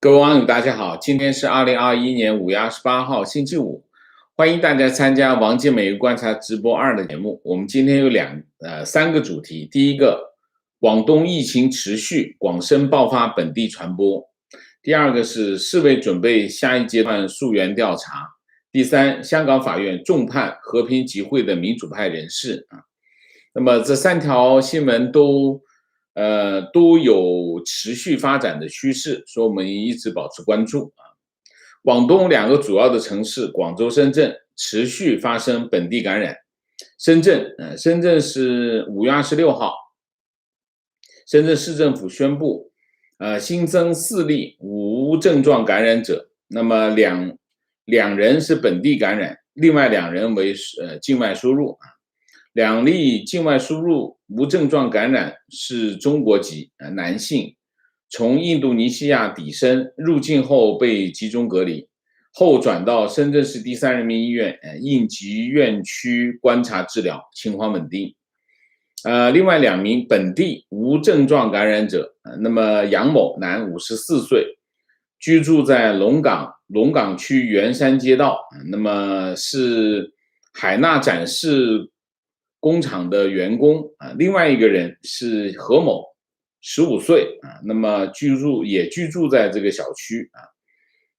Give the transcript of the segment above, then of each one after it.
各位网友，大家好，今天是2021年5月28号，星期五，欢迎大家参加王健每日观察直播2的节目。我们今天有三个主题，第一个，广东疫情持续，广深爆发本地传播；第二个是世卫准备下一阶段溯源调查；第三，香港法院重判和平集会的民主派人士啊。那么这3条新闻都有持续发展的趋势，所以我们一直保持关注啊。广东2个主要的城市广州、深圳持续发生本地感染。深圳是5月26号，深圳市政府宣布，新增4例无症状感染者，那么两人是本地感染，另外2人为境外输入啊。2例境外输入无症状感染是中国籍男性，从印度尼西亚抵申，入境后被集中隔离，后转到深圳市第3人民医院应急院区观察治疗，情况稳定。另外2名本地无症状感染者，那么杨某，男，54岁，居住在龙岗区圆山街道，那么是海纳展示工厂的员工啊。另外一个人是何某，15岁啊，那么居住在这个小区啊。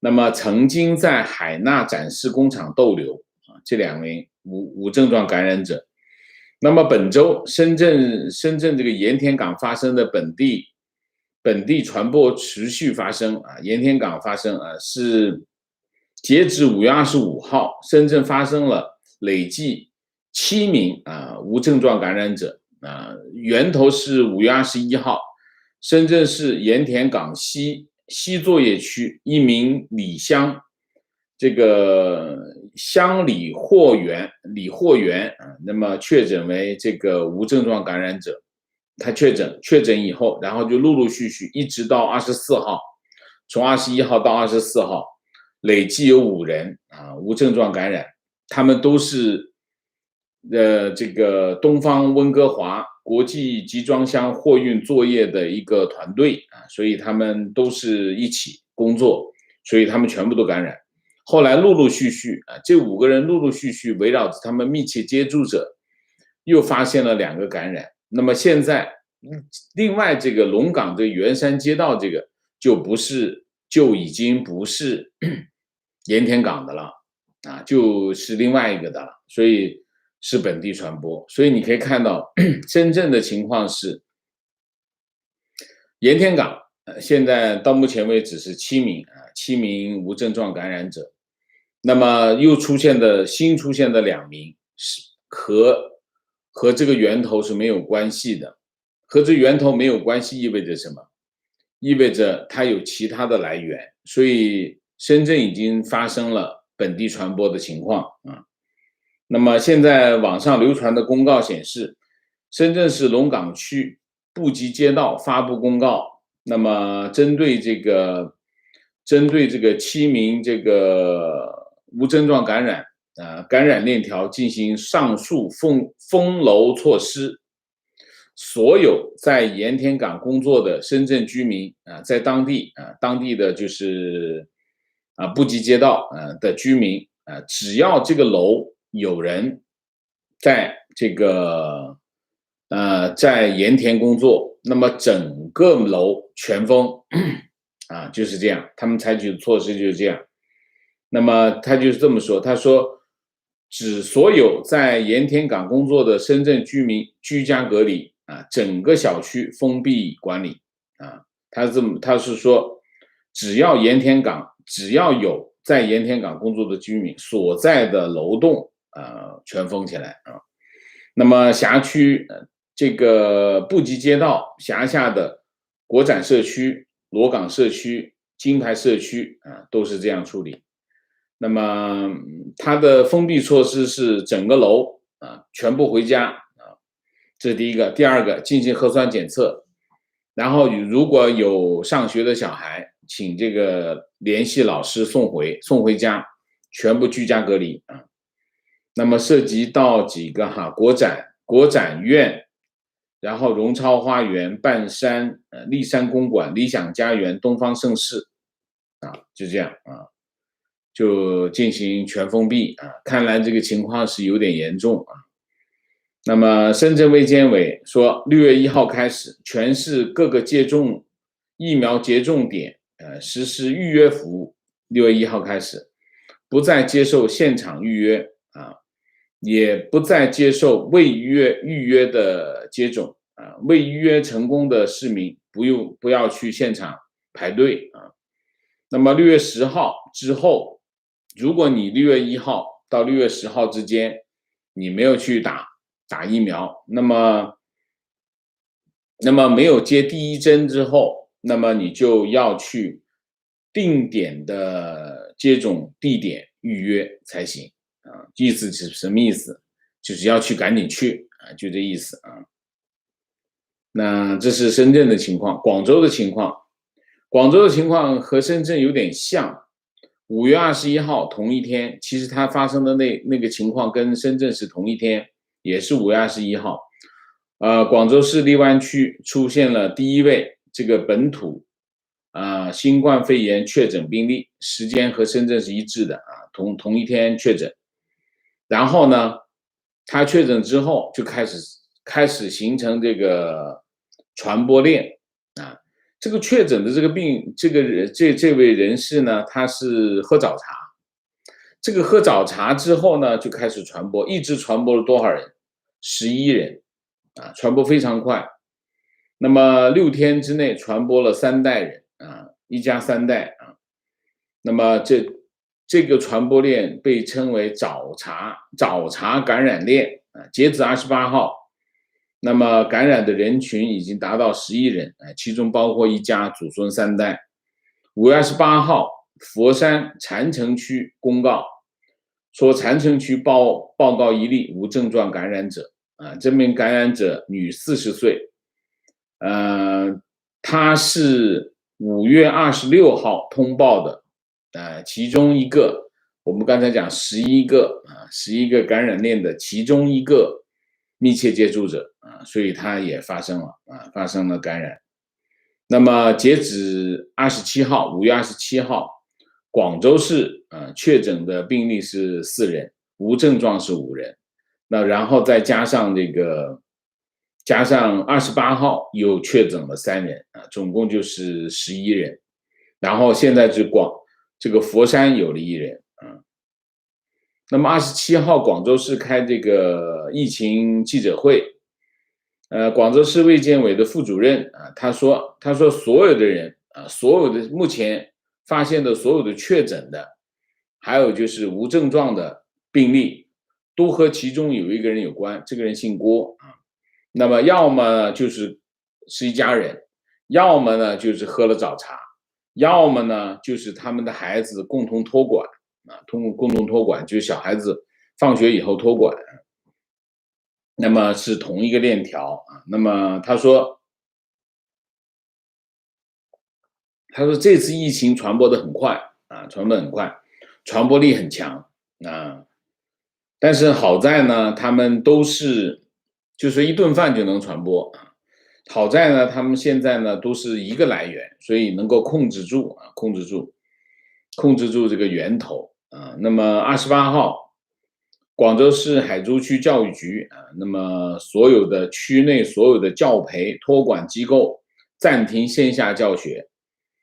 那么曾经在海纳展示工厂逗留啊，这2名无症状感染者。那么本周深圳这个盐田港发生的本地传播持续发生啊。盐田港发生是截止5月25号，深圳发生了累计7名无症状感染者啊。源头是5月21号，深圳市盐田港西作业区一名这个乡理货员那么确诊为这个无症状感染者。他确诊以后，然后就陆陆续续一直到24号，从21号到24号，累计有5人无症状感染，他们都是这个东方温哥华国际集装箱货运作业的一个团队所以他们都是一起工作，所以他们全部都感染。后来陆陆续续这5个人陆陆续续围绕着他们密切接触者，又发现了2个感染。那么现在另外这个龙岗的圆山街道这个就已经不是盐田港的了就是另外一个的了，所以是本地传播。所以你可以看到真正的情况是盐田港现在到目前为止是7名无症状感染者，那么又新出现的2名是和这个源头是没有关系的。和这源头没有关系意味着什么？意味着它有其他的来源，所以深圳已经发生了本地传播的情况那么现在网上流传的公告显示，深圳市龙岗区布吉街道发布公告，那么针对这个7名这个无症状感染链条进行上述封楼措施。所有在盐田港工作的深圳居民在当地的就是布吉街道的居民只要这个楼有人在这个在盐田工作，那么整个楼全封就是这样，他们采取的措施就是这样。那么他就是这么说，他说指所有在盐田港工作的深圳居民居家隔离整个小区封闭管理他是说只要有在盐田港工作的居民所在的楼栋全封起来那么辖区这个布吉街道辖下的国展社区、罗岗社区、金牌社区都是这样处理。那么它的封闭措施是整个楼全部回家这是第一个。第二个，进行核酸检测，然后如果有上学的小孩，请这个联系老师送回家，全部居家隔离那么涉及到几个国展院，然后荣超花园、半山、丽山公馆、理想家园、东方盛世就这样就进行全封闭看来这个情况是有点严重那么深圳卫健委说，6月1号开始，全市各个疫苗接种点实施预约服务。6月1号开始，不再接受现场预约也不再接受未预约的接种未预约成功的市民不要去现场排队那么6月10号之后，如果你6月1号到6月10号之间你没有去打疫苗，那么没有接第一针之后，那么你就要去定点的接种地点预约才行意思是什么意思？就是要去赶紧去就这意思那这是深圳的情况，广州的情况和深圳有点像。5月21号同一天，其实它发生的那个情况跟深圳是同一天，也是5月21号。广州市荔湾区出现了第一位这个本土新冠肺炎确诊病例，时间和深圳是一致的同一天确诊。然后呢，他确诊之后就开始形成这个传播链这个确诊的这个这位人士呢，他是喝早茶，这个喝早茶之后呢，就开始传播，一直传播了多少人？11人传播非常快。那么6天之内传播了3代人一家3代那么这个传播链被称为早茶感染链截止28号，那么感染的人群已经达到11人其中包括一家祖孙3代。5月28号，佛山禅城区公告说，禅城区报告一例无症状感染者这名感染者女40岁她是5月26号通报的其中一个，我们刚才讲11个感染链的其中一个密切接触者所以它也发生了感染。那么截止5月27号，广州市确诊的病例是4人，无症状是5人。那然后再加上28号又确诊了3人总共就是11人。然后现在这个佛山有了1人那么27号广州市开这个疫情记者会广州市卫健委的副主任他说所有的人所有的目前发现的所有的确诊的还有就是无症状的病例都和其中有一个人有关，这个人姓郭那么要么就是一家人，要么呢就是喝了早茶，要么呢就是他们的孩子共同托管共同托管就是小孩子放学以后托管，那么是同一个链条那么他说这次疫情传播的很快传播力很强但是好在呢他们都是就是一顿饭就能传播好在呢他们现在呢都是一个来源，所以能够控制住这个源头那么28号广州市海珠区教育局那么所有的区内所有的教培托管机构暂停线下教学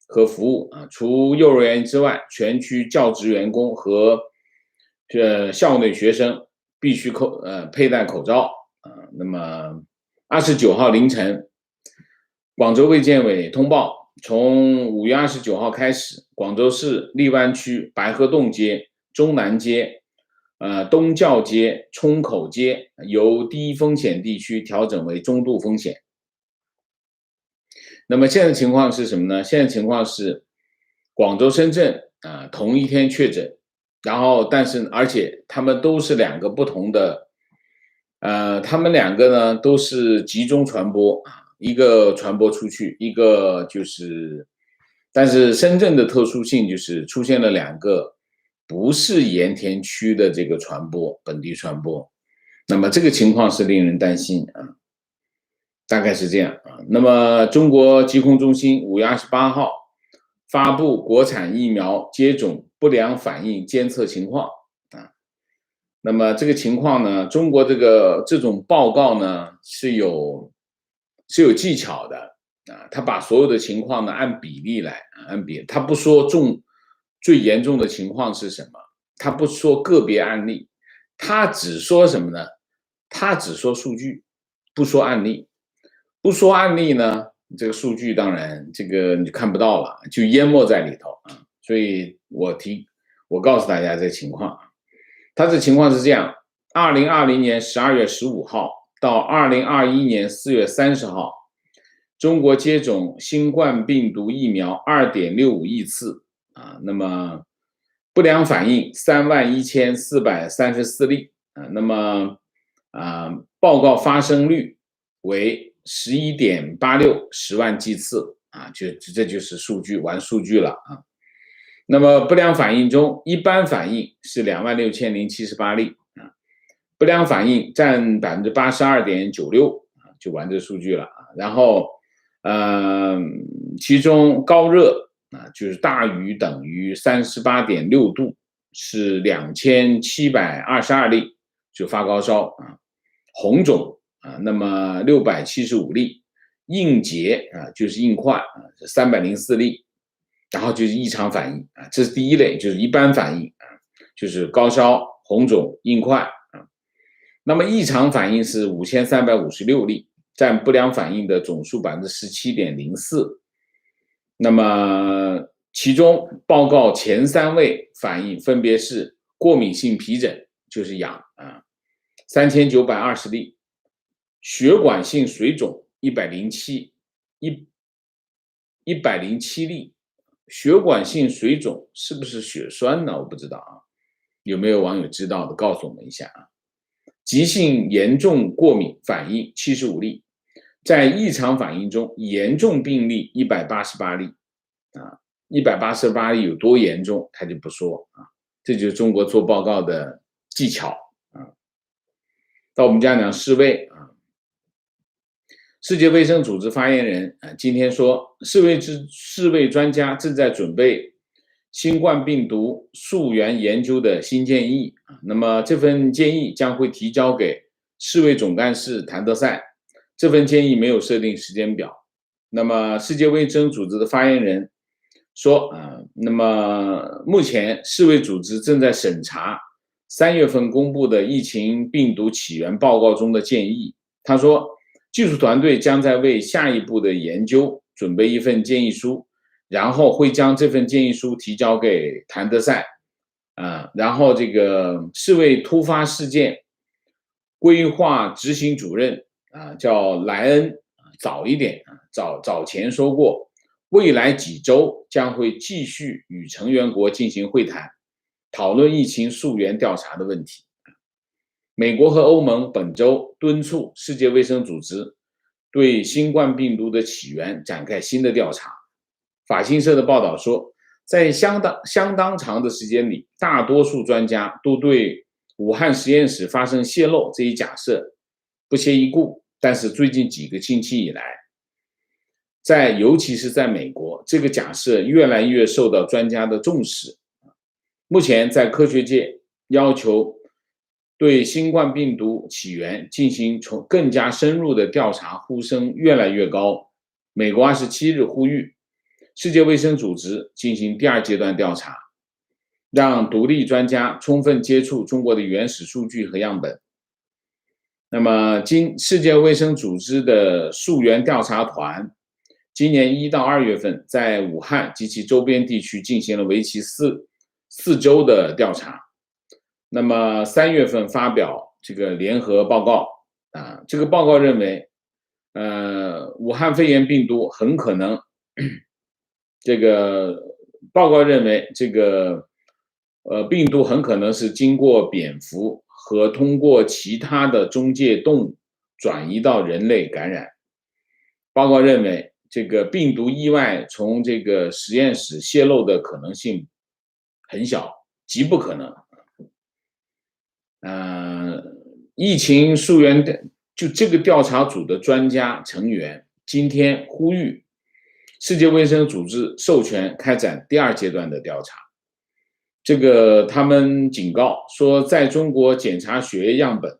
和服务除幼儿园之外，全区教职员工和校内学生必须佩戴口罩那么29号凌晨，广州卫健委通报，从5月29号开始，广州市荔湾区白河洞街、中南街、东教街、冲口街由低风险地区调整为中度风险。那么现在情况是什么呢？现在情况是广州、深圳同一天确诊，然后而且他们都是2个不同的他们2个呢都是集中传播一个传播出去，一个就是但是深圳的特殊性就是出现了2个不是盐田区的这个本地传播，那么这个情况是令人担心大概是这样那么中国疾控中心5月28号发布国产疫苗接种不良反应监测情况啊。那么这个情况呢，中国这种报告呢是有技巧的啊，他把所有的情况呢按比例来，他不说最严重的情况是什么，他不说个别案例，他只说什么呢？他只说数据，不说案例。不说案例呢，这个数据当然这个你看不到了，就淹没在里头啊。所以我告诉大家这个情况啊，它这情况是这样：2020年12月15号到2021年4月30号，中国接种新冠病毒疫苗2.65亿次啊，那么不良反应31434例啊，那么报告发生率为11.86十万剂次啊，这就是数据玩数据了啊。那么不良反应中，一般反应是26078例啊，不良反应占82.96%啊，就玩这数据了啊。然后其中高热啊，就是大于等于38.6度是2722例，就发高烧啊。红肿啊，那么675例，硬结啊，就是硬块啊，是304例，然后就是异常反应啊，这是第一类，就是一般反应啊，就是高烧、红肿、硬块啊。那么异常反应是5356例，占不良反应的总数17.04%。那么其中报告前3位反应分别是过敏性皮疹，就是痒啊，3920例，血管性水肿107例。血管性水肿是不是血栓呢？我不知道啊，有没有网友知道的告诉我们一下啊。急性严重过敏反应75例，在异常反应中严重病例188例啊，188例有多严重他就不说啊，这就是中国做报告的技巧啊。到我们讲世卫啊，世界卫生组织发言人今天说，世卫专家正在准备新冠病毒溯源研究的新建议啊，那么这份建议将会提交给世卫总干事谭德赛，这份建议没有设定时间表。那么世界卫生组织的发言人说那么目前世卫组织正在审查3月份公布的疫情病毒起源报告中的建议。他说，技术团队将在为下一步的研究准备一份建议书，然后会将这份建议书提交给谭德赛然后这个世卫突发事件规划执行主任叫莱恩，早前说过，未来几周将会继续与成员国进行会谈，讨论疫情溯源调查的问题。美国和欧盟本周敦促世界卫生组织对新冠病毒的起源展开新的调查。法新社的报道说，在相当长的时间里，大多数专家都对武汉实验室发生泄漏这一假设不屑一顾，但是最近几个星期以来，尤其是在美国，这个假设越来越受到专家的重视。目前在科学界要求对新冠病毒起源进行更加深入的调查呼声越来越高。美国27日呼吁世界卫生组织进行第2阶段调查，让独立专家充分接触中国的原始数据和样本。那么世界卫生组织的溯源调查团今年1到2月份在武汉及其周边地区进行了为期4周的调查。那么3月份发表这个联合报告这个报告认为武汉肺炎病毒很可能这个报告认为这个病毒很可能是经过蝙蝠和通过其他的中介动物转移到人类感染。报告认为这个病毒意外从这个实验室泄露的可能性很小，极不可能。疫情溯源就这个调查组的专家成员今天呼吁世界卫生组织授权开展第2阶段的调查。这个他们警告说，在中国检查血液样本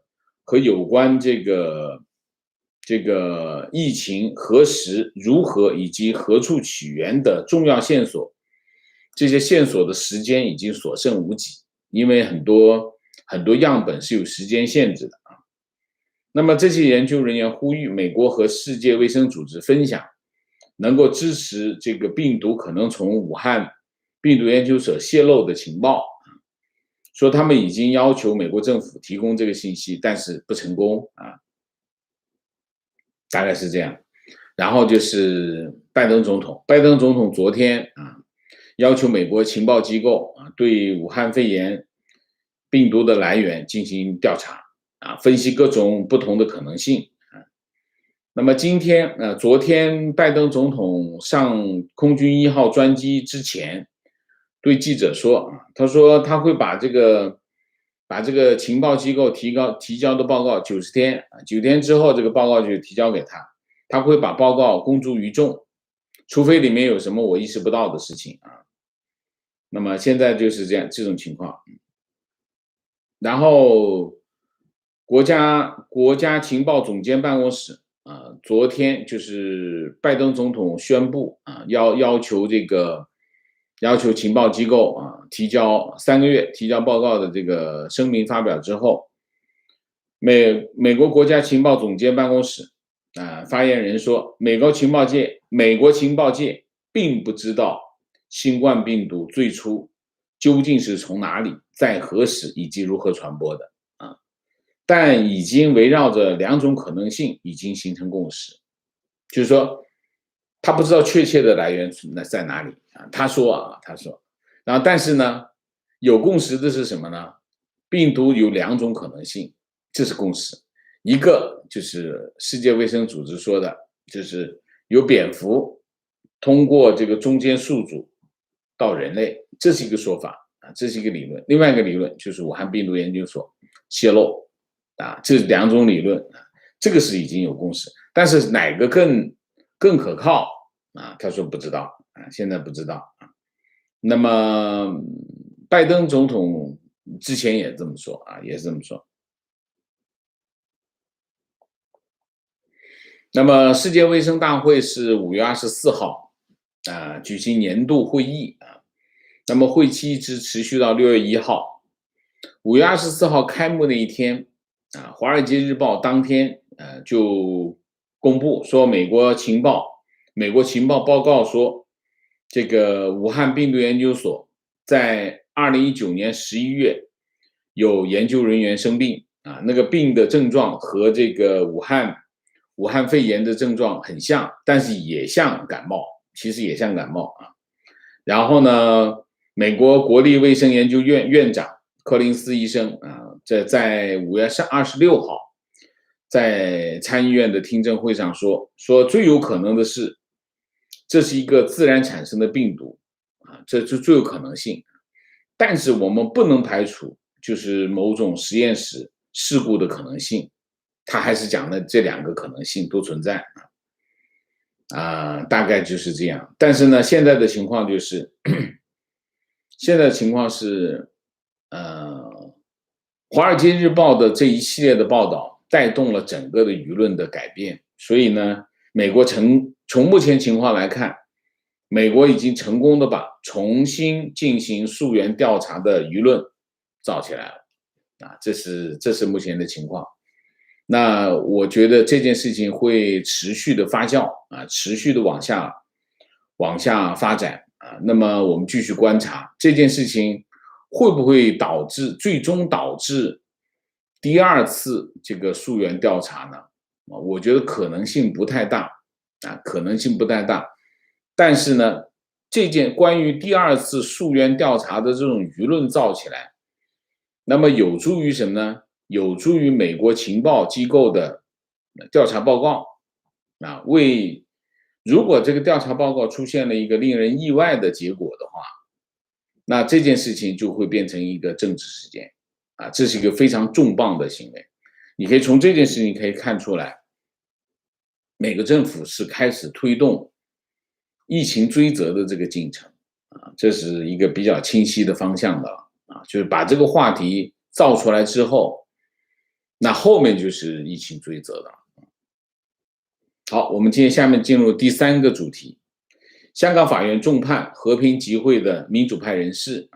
和有关这个疫情何时、如何以及何处起源的重要线索，这些线索的时间已经所剩无几，因为很多样本是有时间限制的啊。那么这些研究人员呼吁美国和世界卫生组织分享能够支持这个病毒可能从武汉病毒研究所泄露的情报，说他们已经要求美国政府提供这个信息，但是不成功啊，大概是这样。然后就是拜登总统昨天啊，要求美国情报机构啊对武汉肺炎病毒的来源进行调查啊，分析各种不同的可能性啊。那么昨天拜登总统上空军1号专机之前，对记者说，他说他会把这个情报机构提交的报告90天，9天之后这个报告就提交给他，他会把报告公诸于众，除非里面有什么我意识不到的事情啊。那么现在就是这种情况。然后国家情报总监办公室昨天就是拜登总统宣布啊，要求情报机构啊提交3个月提交报告的这个声明发表之后，美国国家情报总监办公室发言人说，美国情报界并不知道新冠病毒最初究竟是从哪里、在何时以及如何传播的啊，但已经围绕着2种可能性已经形成共识，就是说他不知道确切的来源在哪里啊，他说，然后但是呢，有共识的是什么呢？病毒有2种可能性，这是共识。一个就是世界卫生组织说的，就是有蝙蝠通过这个中间宿主到人类，这是一个说法啊，这是一个理论。另外一个理论就是武汉病毒研究所泄露啊，这2种理论啊，这个是已经有共识。但是哪个更可靠啊？他说不知道啊，现在不知道啊。那么拜登总统之前也这么说啊，也是这么说。那么世界卫生大会是5月24号举行年度会议啊，那么会期一直持续到6月1号。5月24号开幕那一天啊，《华尔街日报》当天就公布说，美国情报报告说，这个武汉病毒研究所在2019年11月有研究人员生病啊，那个病的症状和这个武汉肺炎的症状很像，但是也像感冒，其实也像感冒啊。然后呢，美国国立卫生研究院院长柯林斯医生啊，在5月26号在参议院的听证会上说最有可能的是，这是一个自然产生的病毒啊，这是最有可能性。但是我们不能排除就是某种实验室事故的可能性，他还是讲的这2个可能性都存在大概就是这样。但是呢，现在的情况是，华尔街日报的这一系列的报道带动了整个的舆论的改变，所以呢，美国从目前情况来看，美国已经成功的把重新进行溯源调查的舆论造起来了啊，这是目前的情况。那我觉得这件事情会持续的发酵啊，持续的往下发展啊。那么我们继续观察这件事情会不会最终导致第2次这个溯源调查呢？我觉得可能性不太大啊，可能性不太大。但是呢，关于第2次溯源调查的这种舆论造起来，那么有助于什么呢？有助于美国情报机构的调查报告啊，如果这个调查报告出现了一个令人意外的结果的话，那这件事情就会变成一个政治事件啊，这是一个非常重磅的行为。你可以从这件事情可以看出来，每个政府是开始推动疫情追责的这个进程这是一个比较清晰的方向的了就是把这个话题造出来之后，那后面就是疫情追责的了。好，我们今天下面进入第3个主题，香港法院重判和平集会的民主派人士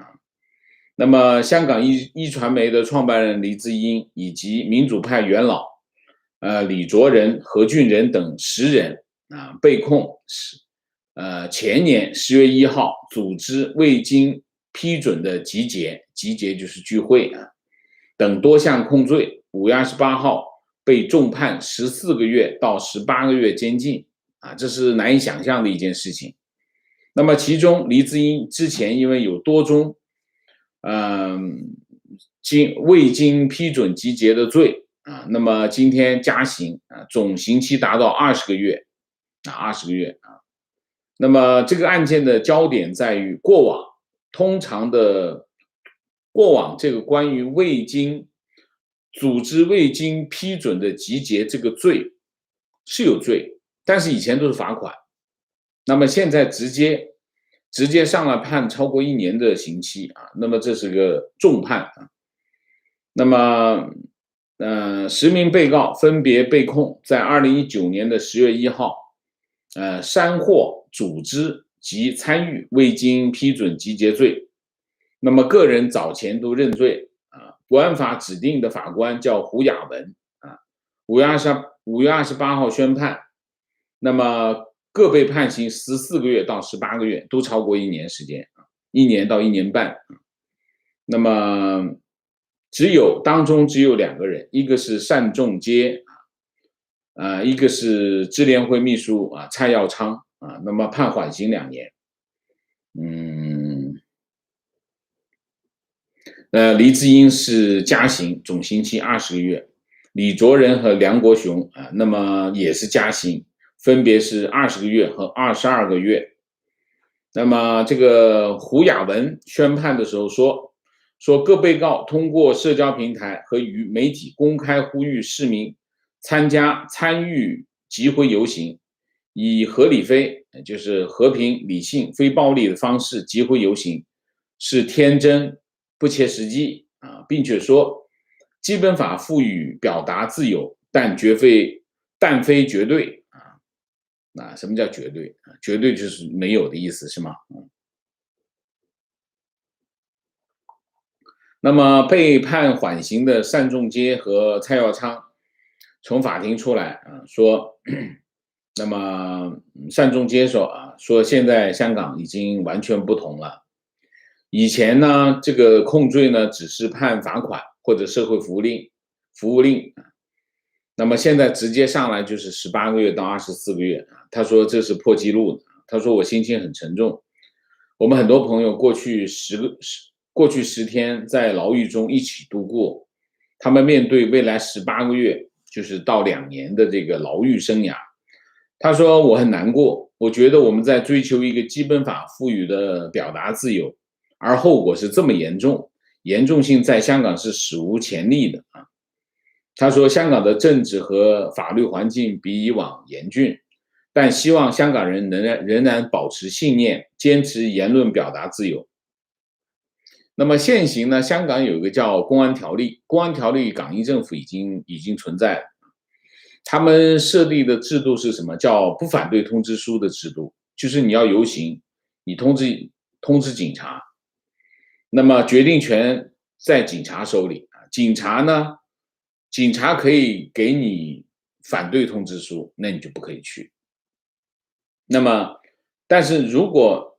那么香港一传媒的创办人黎智英以及民主派元老李卓人、何俊仁等10人被控前年10月1号组织未经批准的集结就是聚会等多项控罪，5月28号被重判14个月到18个月监禁这是难以想象的一件事情。那么其中黎智英之前因为有多宗未经批准集结的罪那么今天加刑总刑期达到20个月20个月那么这个案件的焦点在于过往这个关于组织未经批准的集结这个罪是有罪，但是以前都是罚款，那么现在直接上了判超过1年的刑期那么这是个重判那么10名被告分别被控在2019年的10月1号煽惑、组织及参与未经批准集结罪。那么个人早前都认罪国安法指定的法官叫胡雅文5月28号宣判，那么各被判刑14个月到18个月，都超过1年时间1年到1年半那么当中只有2个人，一个是单仲偕一个是支联会秘书蔡耀昌那么判缓刑2年。黎智英是加刑，总刑期20个月。李卓人和梁国雄那么也是加刑，分别是20个月和22个月。那么这个胡雅文宣判的时候说各被告通过社交平台和与媒体公开呼吁市民参与集会游行，以和理非，就是和平、理性、非暴力的方式集会游行，是天真不切实际并且说基本法赋予表达自由，但非绝对什么叫绝对？绝对就是没有的意思，是吗？那么被判缓刑的单仲偕和蔡耀昌从法庭出来说，那么单仲偕说现在香港已经完全不同了。以前呢，这个控罪呢只是判罚款或者社会服务令那么现在直接上来就是18个月到24个月他说这是破纪录的。他说我心情很沉重，我们很多朋友过去10天在牢狱中一起度过，他们面对未来18个月就是到2年的这个牢狱生涯。他说我很难过，我觉得我们在追求一个基本法赋予的表达自由，而后果是这么严重性在香港是史无前例的他说香港的政治和法律环境比以往严峻，但希望香港人仍然保持信念，坚持言论表达自由。那么现行呢，香港有一个叫公安条例，公安条例港英政府已经存在了。他们设立的制度是什么？叫不反对通知书的制度，就是你要游行，你通知警察，那么决定权在警察手里警察可以给你反对通知书，那你就不可以去。那么但是如果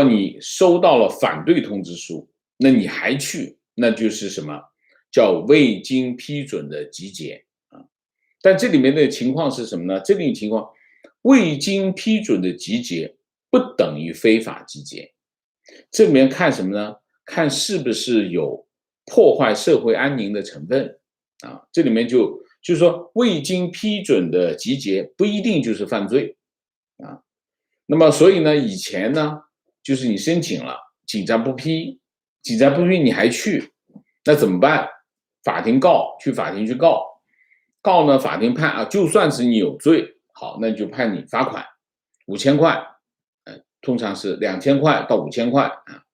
你收到了反对通知书，那你还去，那就是什么叫未经批准的集结但这里面的情况是什么呢？这里情况未经批准的集结不等于非法集结。这里面看什么呢？看是不是有破坏社会安宁的成分这里面就是说未经批准的集结不一定就是犯罪那么所以呢，以前呢就是你申请了，警察不批你还去，那怎么办？去法庭去告告呢，法庭判啊，就算是你有罪，好，那就判你罚款5000块，通常是2000块到5000块啊。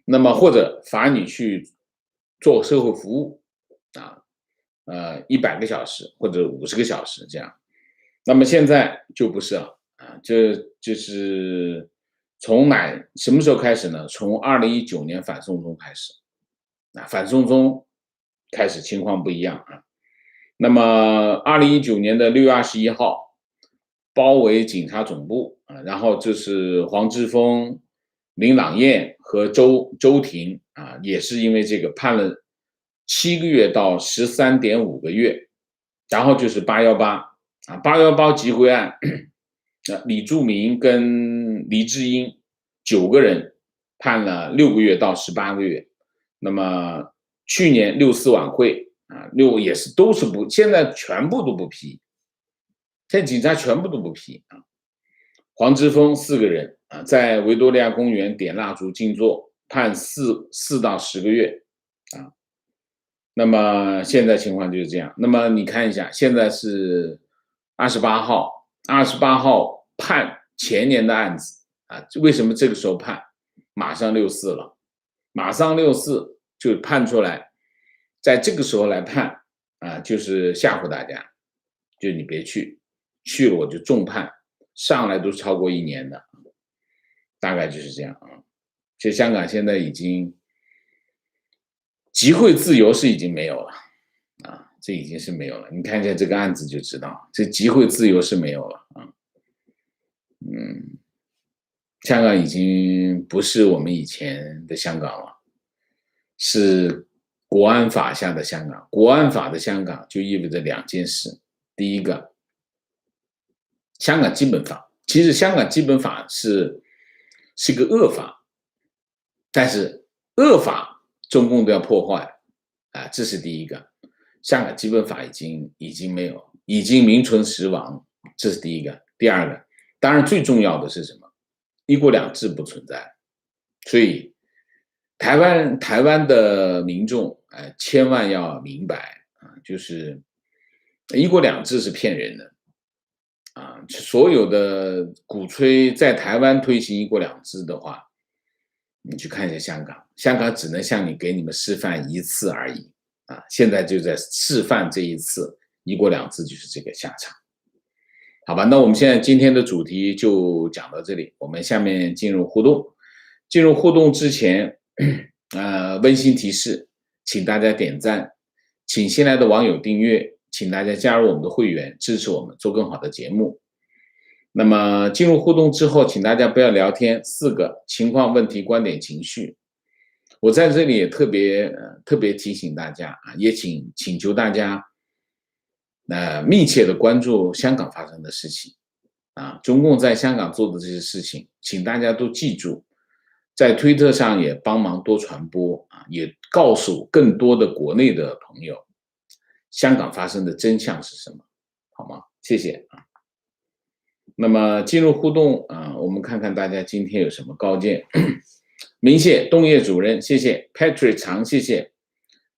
那么或者罚你去做社会服务啊，100个小时或者50个小时这样。那么现在就不是了啊，这就是从什么时候开始呢？从2019年反送中开始啊，反送中开始情况不一样啊。那么2019年的6月21号，包围警察总部啊，然后这是黄之锋、林朗彦和周庭啊，也是因为这个判了7个月到13.5个月，然后就是818啊，818集会案，李柱铭跟黎智英9个人判了6个月到18个月，那么去年6·4晚会啊，也是都是不，现在全部都不批，现在警察全部都不批啊。黄之锋4个人啊，在维多利亚公园点蜡烛静坐，判4到10个月啊。那么现在情况就是这样。那么你看一下，现在是28号判前年的案子啊，为什么这个时候判？马上6·4了，马上6·4就判出来，在这个时候来判啊，就是吓唬大家，就你别去，去了我就重判，上来都超过1年的，大概就是这样啊。其实香港现在已经集会自由是已经没有了啊，这已经是没有了。你看一下这个案子就知道，这集会自由是没有了啊。香港已经不是我们以前的香港了，是国安法下的香港。国安法的香港就意味着2件事：第一个，香港基本法，其实香港基本法是个恶法，但是恶法中共都要破坏啊，这是第一个。香港基本法已经没有，已经名存实亡，这是第一个。第二个，当然最重要的是什么？一国两制不存在，所以台湾的民众千万要明白啊，就是一国两制是骗人的啊，所有的鼓吹在台湾推行一国两制的话，你去看一下香港，香港只能向给你们示范1次而已啊，现在就在示范这1次，一国两制就是这个下场。好吧，那我们现在今天的主题就讲到这里，我们下面进入互动。进入互动之前，温馨提示，请大家点赞，请新来的网友订阅，请大家加入我们的会员，支持我们做更好的节目。那么进入互动之后，请大家不要聊天，4个情况、问题、观点、情绪。我在这里也特别提醒大家啊，也请求大家密切的关注香港发生的事情啊，中共在香港做的这些事情，请大家都记住，在推特上也帮忙多传播啊，也告诉更多的国内的朋友，香港发生的真相是什么，好吗？谢谢啊。那么进入互动啊，我们看看大家今天有什么高见。明谢冬叶主任，谢谢 Patrick 长，谢谢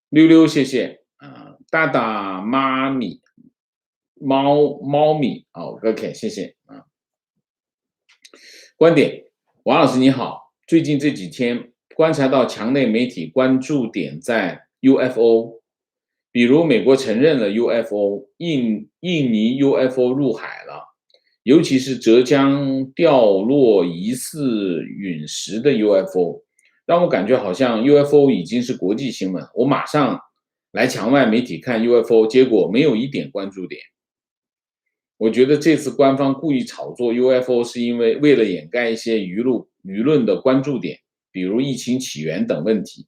溜溜，谢谢大大妈咪猫咪OK， 谢谢啊。观点，王老师你好，最近这几天观察到墙内媒体关注点在 UFO， 比如美国承认了 UFO， 印尼 UFO 入海了，尤其是浙江掉落疑似陨石的 UFO， 让我感觉好像 UFO 已经是国际新闻。我马上来墙外媒体看 UFO， 结果没有一点关注点。我觉得这次官方故意炒作 UFO 是为了掩盖一些舆论的关注点，比如疫情起源等问题。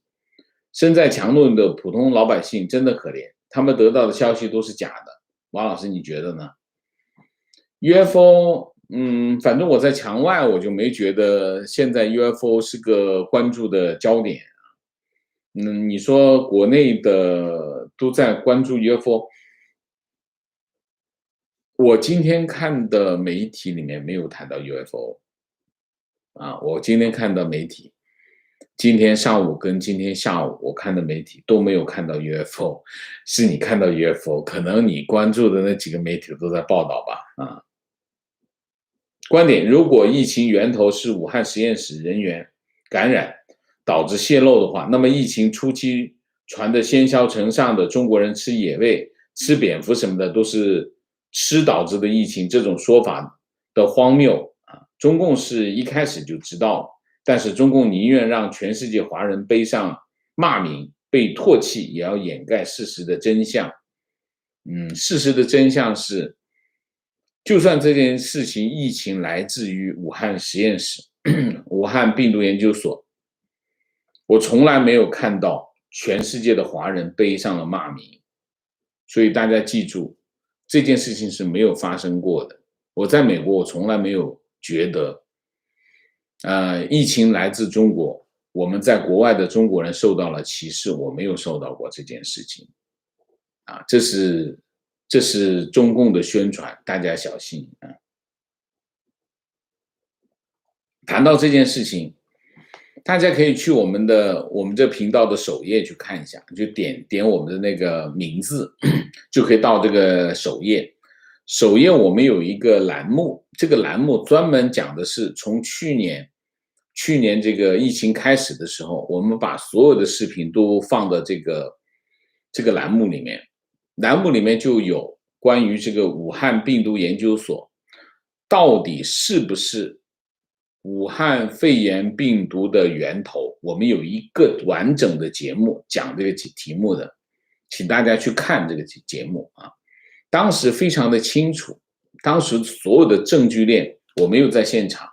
身在强内的普通老百姓真的可怜，他们得到的消息都是假的。王老师你觉得呢？ UFO 反正我在墙外我就没觉得现在 UFO 是个关注的焦点。你说国内的都在关注 UFO， 我今天看的媒体里面没有谈到 UFO 啊，我今天看的媒体今天上午跟今天下午我看的媒体都没有看到 UFO， 是你看到 UFO， 可能你关注的那几个媒体都在报道吧。观点：如果疫情源头是武汉实验室人员感染导致泄露的话，那么疫情初期传的喧嚣尘上的中国人吃野味、吃蝙蝠什么的都是吃导致的疫情，这种说法的荒谬中共是一开始就知道，但是中共宁愿让全世界华人背上骂名、被唾弃，也要掩盖事实的真相。事实的真相是，就算这件事情疫情来自于武汉实验室、武汉病毒研究所，我从来没有看到全世界的华人背上了骂名。所以大家记住，这件事情是没有发生过的。我在美国，我从来没有觉得，疫情来自中国，我们在国外的中国人受到了歧视，我没有受到过这件事情。这是中共的宣传，大家小心啊。谈到这件事情，大家可以去我们这频道的首页去看一下，就点我们的那个名字，就可以到这个首页。首页我们有一个栏目，这个栏目专门讲的是从去年这个疫情开始的时候，我们把所有的视频都放到这个栏目里面。栏目里面就有关于这个武汉病毒研究所到底是不是武汉肺炎病毒的源头，我们有一个完整的节目讲这个题目的，请大家去看这个节目啊。当时非常的清楚，当时所有的证据链我没有在现场，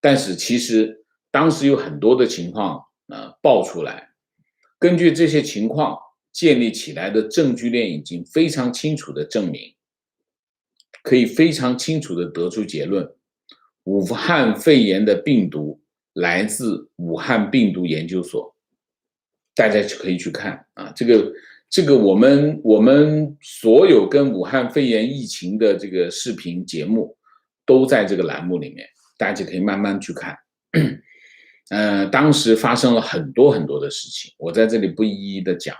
但是其实当时有很多的情况爆出来，根据这些情况建立起来的证据链已经非常清楚的证明，可以非常清楚的得出结论，武汉肺炎的病毒来自武汉病毒研究所，大家可以去看啊。这个我们所有跟武汉肺炎疫情的这个视频节目都在这个栏目里面，大家可以慢慢去看。当时发生了很多很多的事情，我在这里不一一的讲。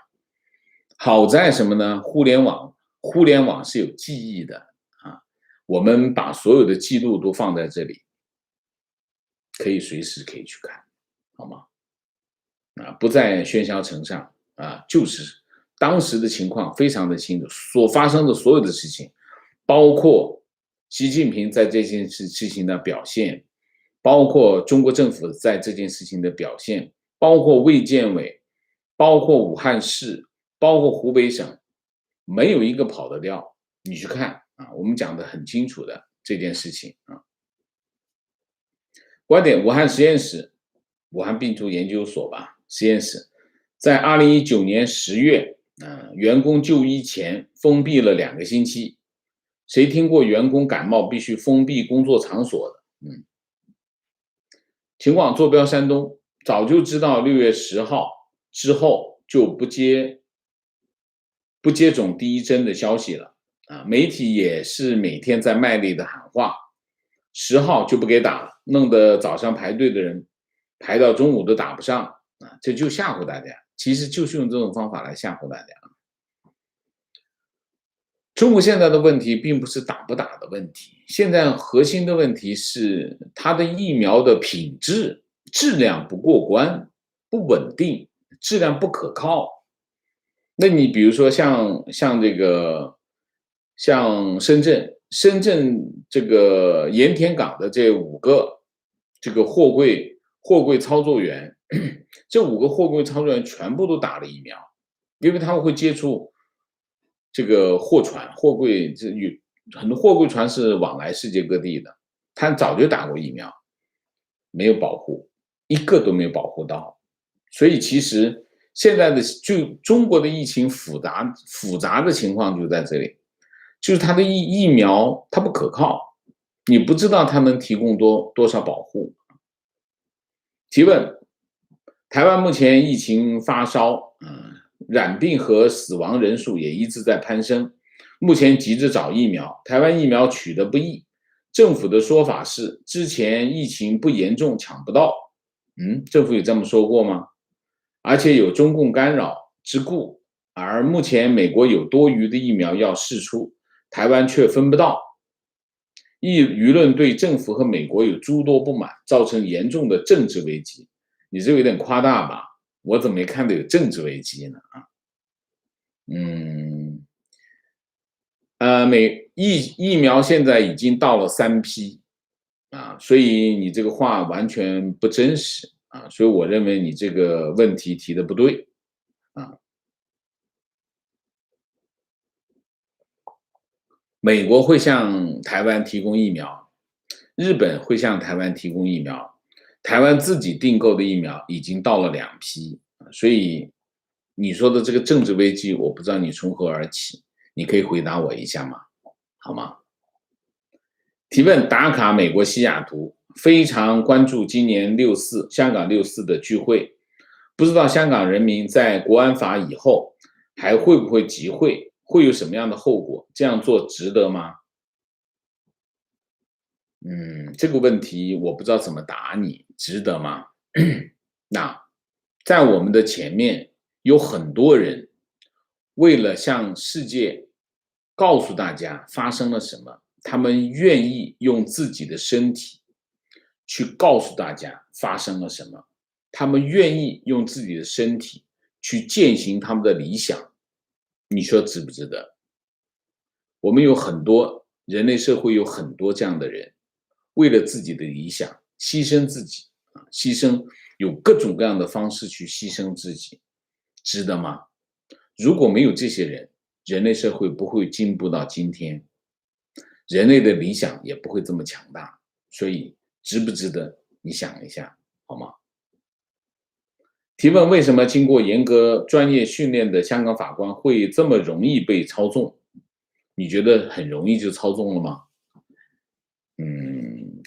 好在什么呢？互联网是有记忆的啊，我们把所有的记录都放在这里，可以随时可以去看，好吗？不在喧嚣尘上就是当时的情况非常的清楚，所发生的所有的事情，包括习近平在这件事情的表现，包括中国政府在这件事情的表现，包括卫健委，包括武汉市，包括湖北省，没有一个跑得掉。你去看我们讲的很清楚的这件事情观点：武汉实验室，武汉病毒研究所实验室，在2019年10月员工就医前封闭了2个星期。谁听过员工感冒必须封闭工作场所的？情况坐标山东，早就知道6月10号之后就不接种第一针的消息了媒体也是每天在卖力的喊话，10号就不给打了，弄得早上排队的人排到中午都打不上这就吓唬大家，其实就是用这种方法来吓唬大家。中国现在的问题并不是打不打的问题，现在核心的问题是它的疫苗的品质、质量不过关、不稳定，质量不可靠。那你比如说像深圳这个盐田港的这5个这个货柜操作员，这5个货柜操作员全部都打了疫苗，因为他们会接触这个货柜，很多货柜船是往来世界各地的，他早就打过疫苗，没有保护，一个都没有保护到。所以其实现在的中国的疫情复杂的情况就在这里，就是它的疫苗它不可靠，你不知道它能提供多少保护。提问：台湾目前疫情发烧，染病和死亡人数也一直在攀升，目前急着找疫苗，台湾疫苗取得不易，政府的说法是之前疫情不严重抢不到，政府有这么说过吗？而且有中共干扰之故，而目前美国有多余的疫苗要释出，台湾却分不到。舆论对政府和美国有诸多不满，造成严重的政治危机。你这有点夸大吧？我怎么没看到有政治危机呢？嗯，疫苗现在已经到了3批所以你这个话完全不真实所以我认为你这个问题提的不对啊。美国会向台湾提供疫苗，日本会向台湾提供疫苗，台湾自己订购的疫苗已经到了2批，所以你说的这个政治危机，我不知道你从何而起，你可以回答我一下吗？好吗？提问：打卡美国西雅图，非常关注今年香港6·4的聚会，不知道香港人民在国安法以后还会不会集会，会有什么样的后果？这样做值得吗？这个问题我不知道怎么答你，值得吗？那在我们的前面有很多人，为了向世界告诉大家发生了什么，他们愿意用自己的身体去告诉大家发生了什么，他们愿意用自己的身体去践行他们的理想，你说值不值得？我们有很多人类社会有很多这样的人，为了自己的理想牺牲自己牺牲有各种各样的方式去牺牲自己，值得吗？如果没有这些人，人类社会不会进步到今天，人类的理想也不会这么强大，所以值不值得？你想一下，好吗？提问：为什么经过严格专业训练的香港法官会这么容易被操纵？你觉得很容易就操纵了吗？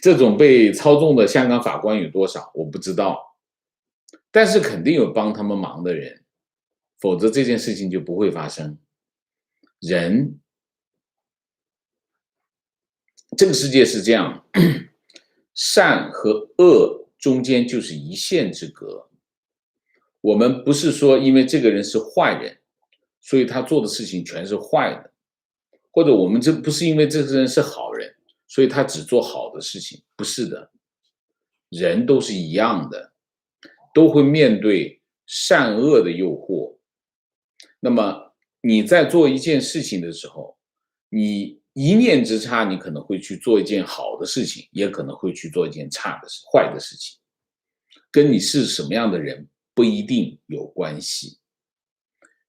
这种被操纵的香港法官有多少？我不知道，但是肯定有帮他们忙的人，否则这件事情就不会发生。这个世界是这样，善和恶中间就是一线之隔。我们不是说因为这个人是坏人，所以他做的事情全是坏的，或者我们这不是因为这个人是好人，所以他只做好的事情，不是的。人都是一样的，都会面对善恶的诱惑。那么你在做一件事情的时候，你一念之差，你可能会去做一件好的事情，也可能会去做一件坏的事情，跟你是什么样的人不一定有关系。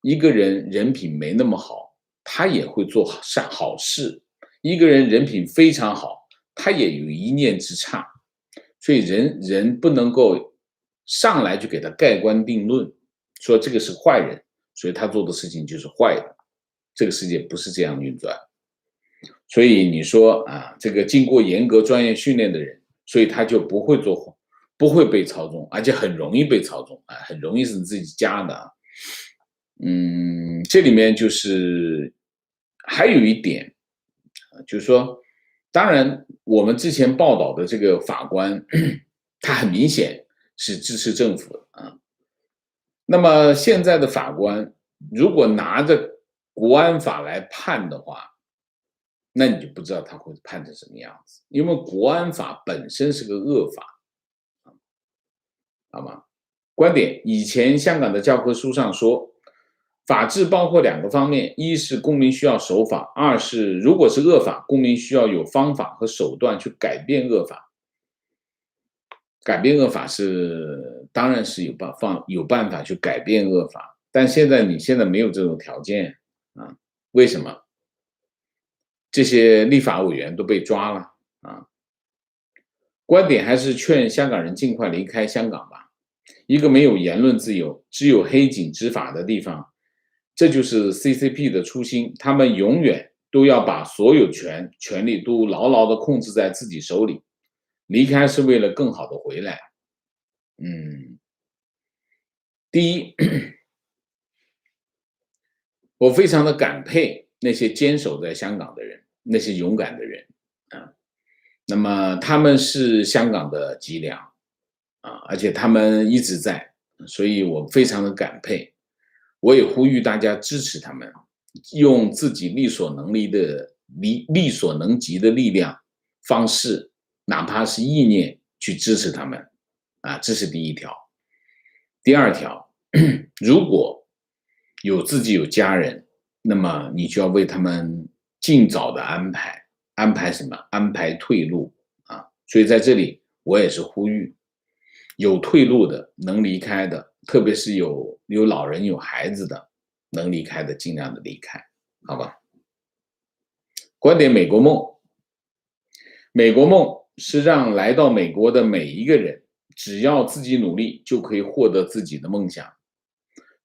一个人人品没那么好，他也会做好事；一个人人品非常好，他也有一念之差。所以人不能够上来就给他盖棺定论，说这个是坏人，所以他做的事情就是坏的。这个世界不是这样运转。所以你说这个经过严格专业训练的人，所以他就不会被操纵，而且很容易被操纵很容易是你自己加的这里面就是还有一点，就是说，当然我们之前报道的这个法官，他很明显是支持政府的那么现在的法官如果拿着国安法来判的话，那你就不知道他会判成什么样子，因为国安法本身是个恶法，好吗？观点：以前香港的教科书上说，法治包括2个方面，一是公民需要守法，二是如果是恶法，公民需要有方法和手段去改变恶法。改变恶法当然是有办法去改变恶法，但你现在没有这种条件为什么？这些立法委员都被抓了观点还是劝香港人尽快离开香港吧。一个没有言论自由，只有黑警执法的地方，这就是 CCP 的初心，他们永远都要把所有权力都牢牢地控制在自己手里，离开是为了更好的回来。第一，我非常的感佩那些坚守在香港的人，那些勇敢的人那么他们是香港的脊梁，而且他们一直在，所以我非常的感佩。我也呼吁大家支持他们，用自己力所能及的力量方式，哪怕是意念去支持他们这是第一条。第二条，如果自己有家人，那么你就要为他们尽早的安排什么？安排退路所以在这里我也是呼吁，有退路的能离开的，特别是有老人有孩子的能离开的尽量的离开，好吧？观点美国梦，美国梦是让来到美国的每一个人，只要自己努力就可以获得自己的梦想。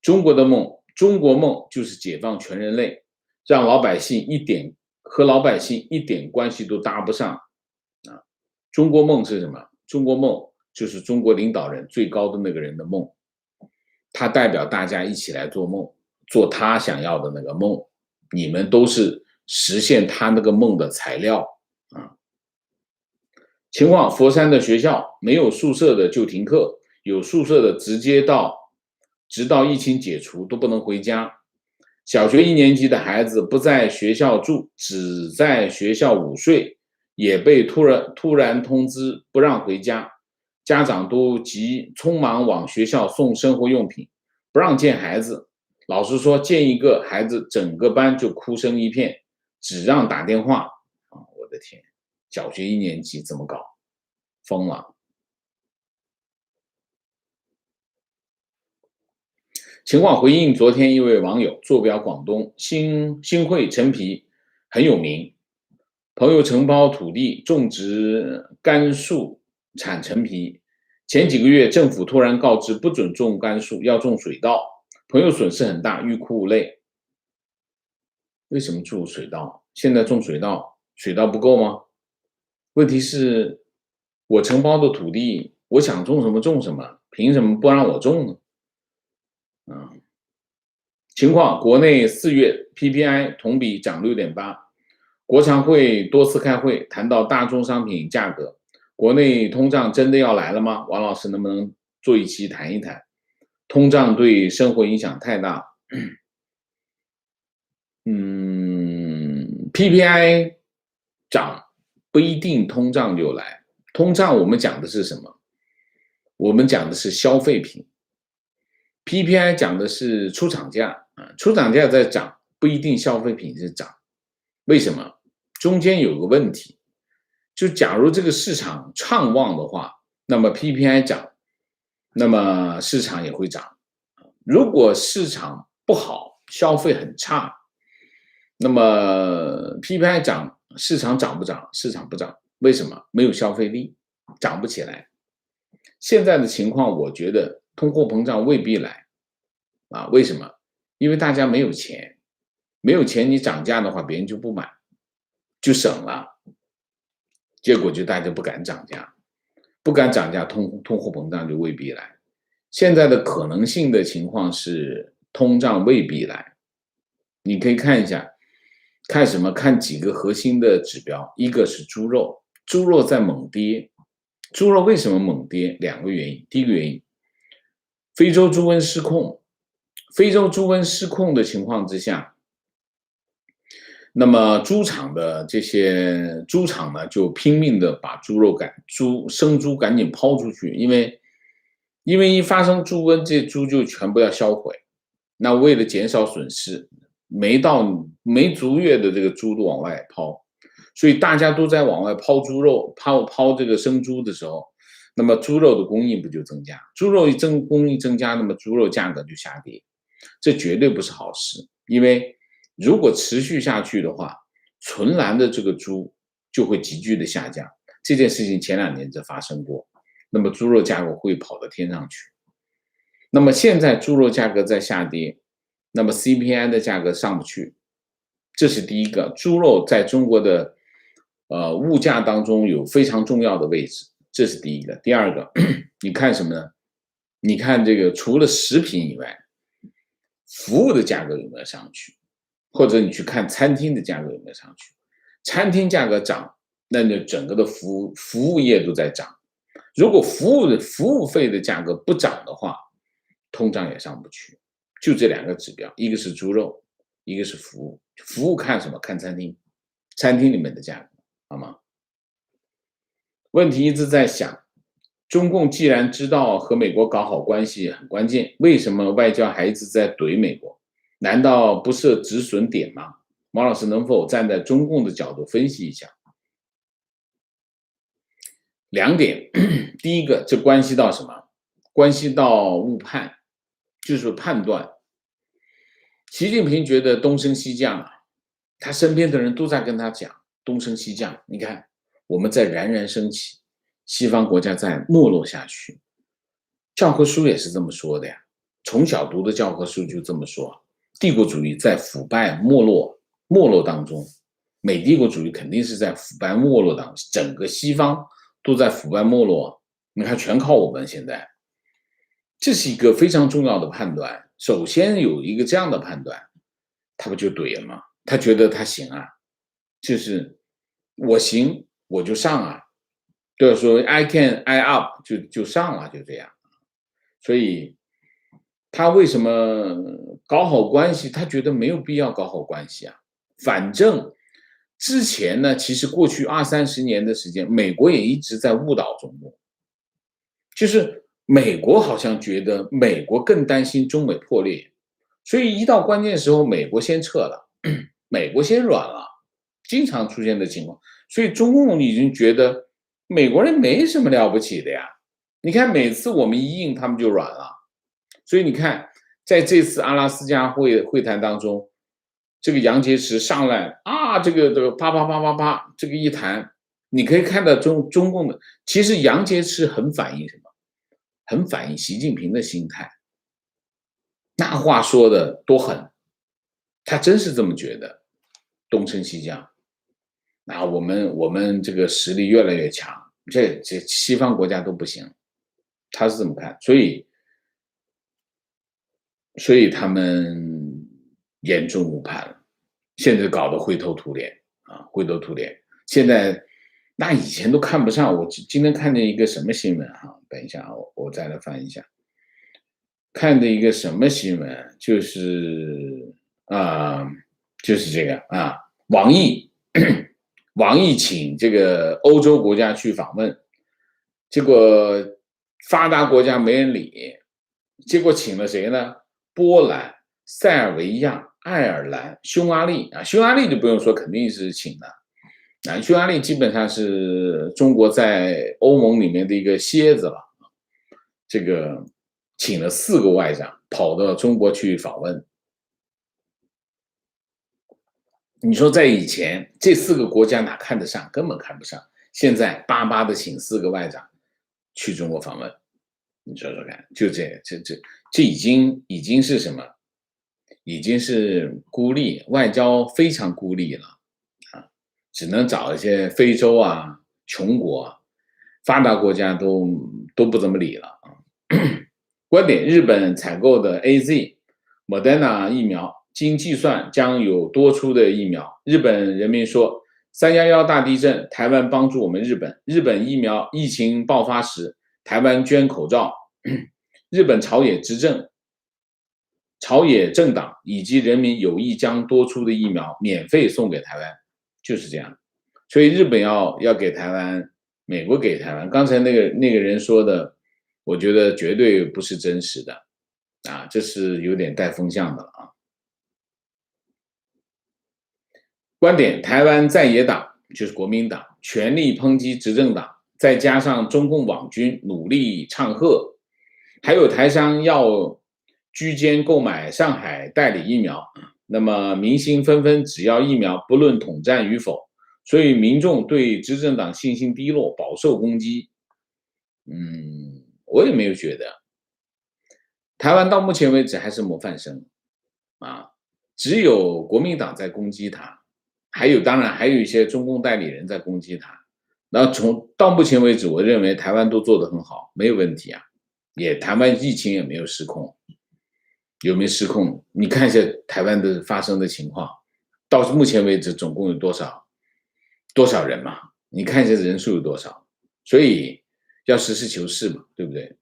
中国梦就是解放全人类，让和老百姓一点关系都搭不上中国梦是什么？中国梦就是中国领导人最高的那个人的梦，他代表大家一起来做梦，做他想要的那个梦，你们都是实现他那个梦的材料情况，佛山的学校没有宿舍的就停课，有宿舍的直到疫情解除都不能回家。小学1年级的孩子不在学校住，只在学校午睡，也被突然通知不让回家，家长都匆忙往学校送生活用品，不让见孩子。老师说见一个孩子，整个班就哭声一片，只让打电话我的天，小学1年级怎么搞？疯了！情况回应昨天一位网友，坐标广东新会陈皮很有名，朋友承包土地种植甘肃产陈皮，前几个月政府突然告知不准种甘肃，要种水稻，朋友损失很大，欲哭无泪。为什么种水稻？现在种水稻不够吗？问题是我承包的土地，我想种什么种什么，凭什么不让我种呢？情况，国内4月 PPI 同比涨6.8%，国常会多次开会谈到大宗商品价格，国内通胀真的要来了吗？王老师能不能做一期谈一谈？通胀对生活影响太大。PPI 涨不一定通胀就来，通胀我们讲的是什么？我们讲的是消费品。PPI 讲的是出厂价出厂价在涨，不一定消费品是涨。为什么？中间有个问题，就假如这个市场畅旺的话，那么 PPI 涨，那么市场也会涨。如果市场不好，消费很差，那么 PPI 涨，市场涨不涨？市场不涨，为什么？没有消费力，涨不起来。现在的情况，我觉得通货膨胀未必来为什么？因为大家没有钱，没有钱你涨价的话，别人就不买，就省了，结果就大家不敢涨价，不敢涨价，通货膨胀就未必来。现在的可能性的情况是通胀未必来，你可以看一下，看什么？看几个核心的指标，一个是猪肉，猪肉在猛跌。猪肉为什么猛跌？2个原因。第一个原因，非洲猪瘟失控。非洲猪瘟失控的情况之下，那么猪场的这些猪场呢，就拼命的把生猪赶紧抛出去，因为一发生猪瘟，这猪就全部要销毁。那为了减少损失，没足月的这个猪都往外抛，所以大家都在往外抛猪肉，抛这个生猪的时候，那么猪肉的供应不就增加？猪肉供应增加，那么猪肉价格就下跌，这绝对不是好事。因为如果持续下去的话，纯蓝的这个猪就会急剧的下降。这件事情前2年就发生过，那么猪肉价格会跑到天上去。那么现在猪肉价格在下跌，那么 CPI 的价格上不去，这是第一个。猪肉在中国的物价当中有非常重要的位置，这是第一个。第二个，你看什么呢？你看这个除了食品以外，服务的价格有没有上去？或者你去看餐厅的价格有没有上去？餐厅价格涨，那就整个的服务业都在涨，如果服务费的价格不涨的话，通胀也上不去。就这2个指标，一个是猪肉，一个是服务。服务看什么？看餐厅，餐厅里面的价格，好吗？问题一直在想，中共既然知道和美国搞好关系很关键，为什么外交还一直在怼美国？难道不设止损点吗？毛老师能否站在中共的角度分析一下？2点，第一个，这关系到什么？关系到误判，就是判断。习近平觉得东升西降啊，他身边的人都在跟他讲东升西降。你看，我们在冉冉升起，西方国家在没落下去。教科书也是这么说的呀，从小读的教科书就这么说，帝国主义在腐败没落当中，美帝国主义肯定是在腐败没落当中，整个西方都在腐败没落。你看，全靠我们现在，这是一个非常重要的判断。首先有一个这样的判断，他不就怼了吗？他觉得他行啊，就是我行我就上啊，对吧？说 I can I up 就上了，就这样。所以他为什么搞好关系？他觉得没有必要搞好关系啊。反正之前呢，其实过去20-30年的时间，美国也一直在误导中国，就是美国好像觉得美国更担心中美破裂，所以一到关键时候，美国先撤了，美国先软了，经常出现的情况。所以中共已经觉得美国人没什么了不起的呀。你看每次我们一硬，他们就软了。所以你看，在这次阿拉斯加会谈当中，这个杨洁篪上来啊，这个啪啪啪啪啪，这个一谈，你可以看到中共的，其实杨洁篪很反映什么？很反映习近平的心态。那话说的多狠，他真是这么觉得，东升西降。那我们这个实力越来越强，这西方国家都不行，他是这么看，所以他们严重误判了，现在搞得灰头土脸啊，灰头土脸。现在那以前都看不上，我今天看见一个什么新闻哈，等一下啊，我再来翻一下，看的一个什么新闻，就是就是这个啊，王毅王毅请这个欧洲国家去访问，结果发达国家没人理，结果请了谁呢？波兰、塞尔维亚、爱尔兰、匈牙利啊，匈牙利就不用说，肯定是请的。匈牙利基本上是中国在欧盟里面的一个蝎子了。这个请了4个外长跑到中国去访问。你说在以前这4个国家哪看得上？根本看不上。现在巴巴的请4个外长去中国访问，你说说看，就这已经是什么？已经是孤立，外交非常孤立了啊！只能找一些非洲啊、穷国啊，发达国家都不怎么理了啊。观点：日本采购的 AZ、Moderna 疫苗，经计算将有多出的疫苗。日本人民说，311大地震，台湾帮助我们日本。日本疫苗疫情爆发时，台湾捐口罩。日本朝野政党以及人民有意将多出的疫苗免费送给台湾，就是这样。所以日本要给台湾，美国给台湾。刚才那个人说的，我觉得绝对不是真实的啊，这是有点带风向的了啊。观点：台湾在野党就是国民党全力抨击执政党，再加上中共网军努力唱和，还有台商要居间购买上海代理疫苗，那么民心纷纷只要疫苗，不论统战与否，所以民众对执政党信心低落，饱受攻击。我也没有觉得，台湾到目前为止还是模范生啊，只有国民党在攻击他，当然还有一些中共代理人在攻击他。那到目前为止，我认为台湾都做得很好，没有问题啊，台湾疫情也没有失控。有没有失控？你看一下台湾的发生的情况，到目前为止总共有多少人嘛？你看一下人数有多少？所以要实事求是嘛，对不对？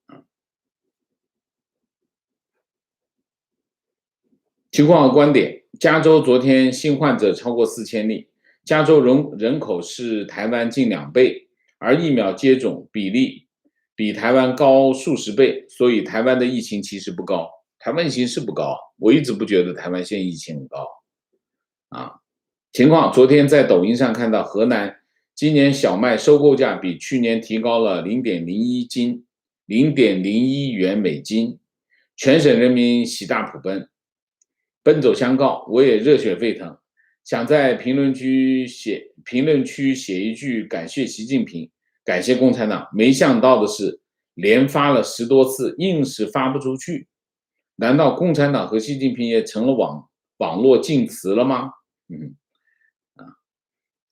情况和观点：加州昨天新患者超过4000例，加州人口是台湾近2倍，而疫苗接种比例比台湾高数十倍，所以台湾的疫情其实不高。台湾疫情是不高，我一直不觉得台湾现在疫情很高啊。情况：昨天在抖音上看到河南今年小麦收购价比去年提高了0.01元每斤，全省人民喜大普奔。奔走相告，我也热血沸腾，想在评论区写一句感谢习近平，感谢共产党。没想到的是，连发了10多次，硬是发不出去。难道共产党和习近平也成了网络禁词了吗？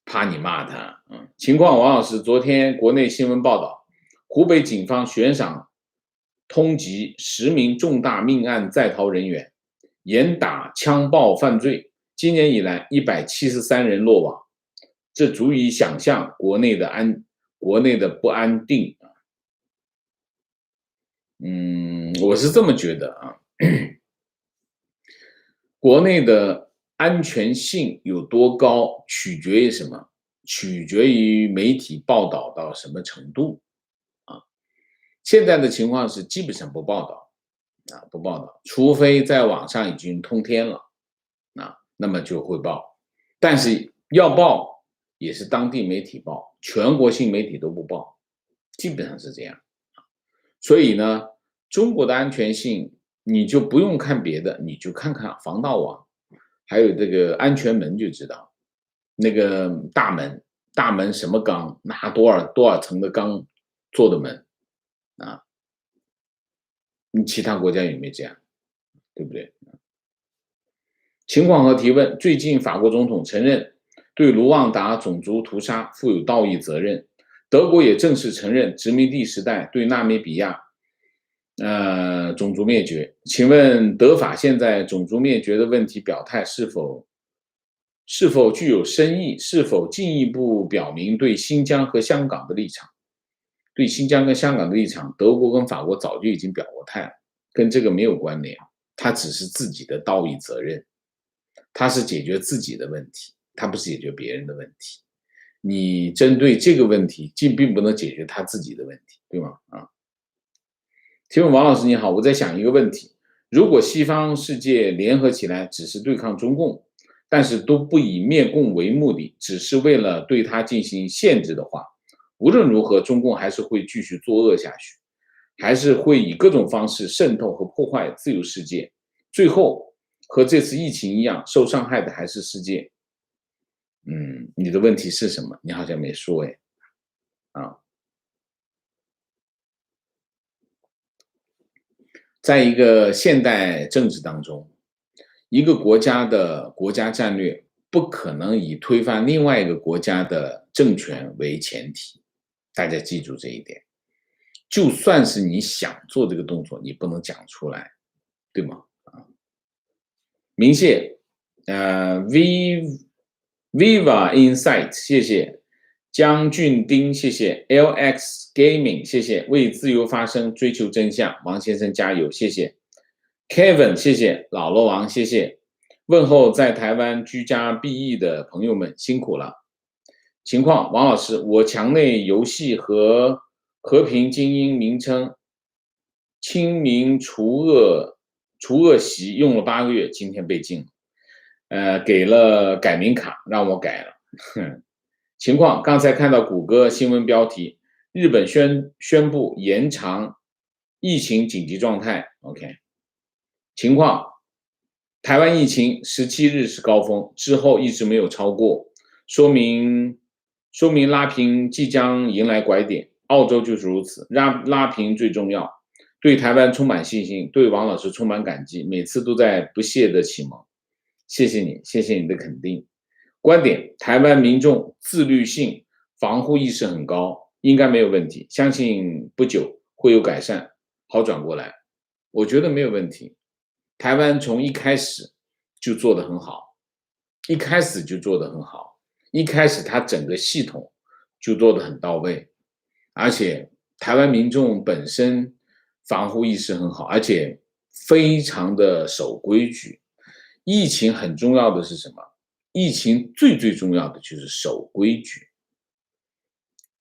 怕你骂他。情况：王老师，昨天国内新闻报道，湖北警方悬赏通缉10名重大命案在逃人员。严打枪爆犯罪，今年以来173人落网，这足以想象国内的不安定。我是这么觉得啊，国内的安全性有多高，取决于什么？取决于媒体报道到什么程度啊。现在的情况是基本上不报道。不报道，除非在网上已经通天了，那么就会报。但是要报也是当地媒体报，全国性媒体都不报，基本上是这样。所以呢，中国的安全性你就不用看别的，你就看看防盗网，还有这个安全门就知道。那个大门什么钢，拿多少层的钢做的门啊？你其他国家有没有这样？对不对？情况和提问：最近法国总统承认对卢旺达种族屠杀负有道义责任，德国也正式承认殖民地时代对纳米比亚种族灭绝。请问德法现在种族灭绝的问题表态是否具有深意？是否进一步表明对新疆和香港的立场？对新疆跟香港的立场，德国跟法国早就已经表过态了，跟这个没有关联。它只是自己的道义责任，它是解决自己的问题，它不是解决别人的问题。你针对这个问题，并不能解决他自己的问题，对吗？请问王老师你好，我在想一个问题：如果西方世界联合起来只是对抗中共，但是都不以灭共为目的，只是为了对它进行限制的话，无论如何，中共还是会继续作恶下去，还是会以各种方式渗透和破坏自由世界，最后和这次疫情一样，受伤害的还是世界。你的问题是什么？你好像没说哎。在一个现代政治当中，一个国家的国家战略不可能以推翻另外一个国家的政权为前提，大家记住这一点。就算是你想做这个动作，你不能讲出来，对吗？明谢Viva Insight 谢谢，江俊丁谢谢， LX Gaming 谢谢，为自由发声追求真相王先生加油谢谢， Kevin 谢谢，老罗王谢谢，问候在台湾居家避疫的朋友们辛苦了。情况：王老师，我墙内游戏和和平精英名称清明除恶习用了8个月，今天被禁了。给了改名卡，让我改了。情况：刚才看到谷歌新闻标题，日本宣布延长疫情紧急状态。OK， 情况：台湾疫情17日是高峰，之后一直没有超过，说明拉平即将迎来拐点。澳洲就是如此，拉平最重要。对台湾充满信心，对王老师充满感激，每次都在不懈的启蒙。谢谢你，谢谢你的肯定。观点：台湾民众自律性、防护意识很高，应该没有问题，相信不久会有改善，好转过来。我觉得没有问题。台湾从一开始就做得很好，一开始它整个系统就做得很到位，而且台湾民众本身防护意识很好，而且非常的守规矩。疫情很重要的是什么？疫情最重要的就是守规矩。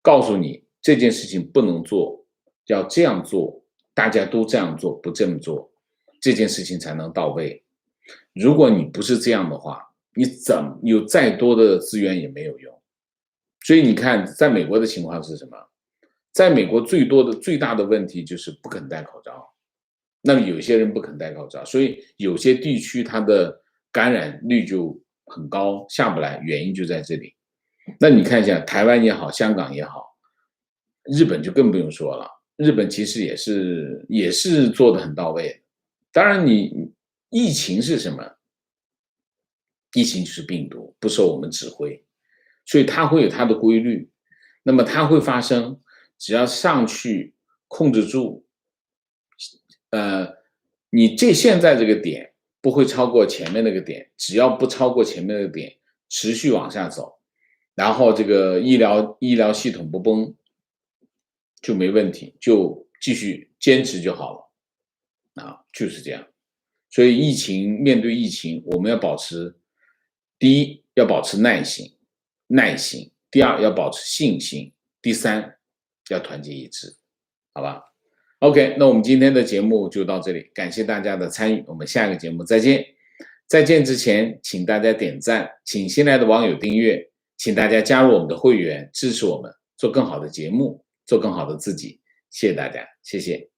告诉你这件事情不能做，要这样做，大家都这样做，不这么做，这件事情才能到位。如果你不是这样的话，你有再多的资源也没有用。所以你看，在美国的情况是什么？在美国最大的问题就是不肯戴口罩。那么有些人不肯戴口罩，所以有些地区它的感染率就很高，下不来，原因就在这里。那你看一下台湾也好，香港也好，日本就更不用说了。日本其实也是做的很到位的。当然疫情是什么？疫情就是病毒，不受我们指挥，所以它会有它的规律。那么它会发生，只要上去控制住，你现在这个点不会超过前面那个点，只要不超过前面那个点，持续往下走，然后这个医疗系统不崩，就没问题，就继续坚持就好了啊，就是这样。所以面对疫情，我们要保持，第一要保持耐心，第二要保持信心，第三要团结一致，好吧 ？OK， 那我们今天的节目就到这里，感谢大家的参与，我们下个节目再见。再见之前，请大家点赞，请新来的网友订阅，请大家加入我们的会员，支持我们做更好的节目，做更好的自己。谢谢大家，谢谢。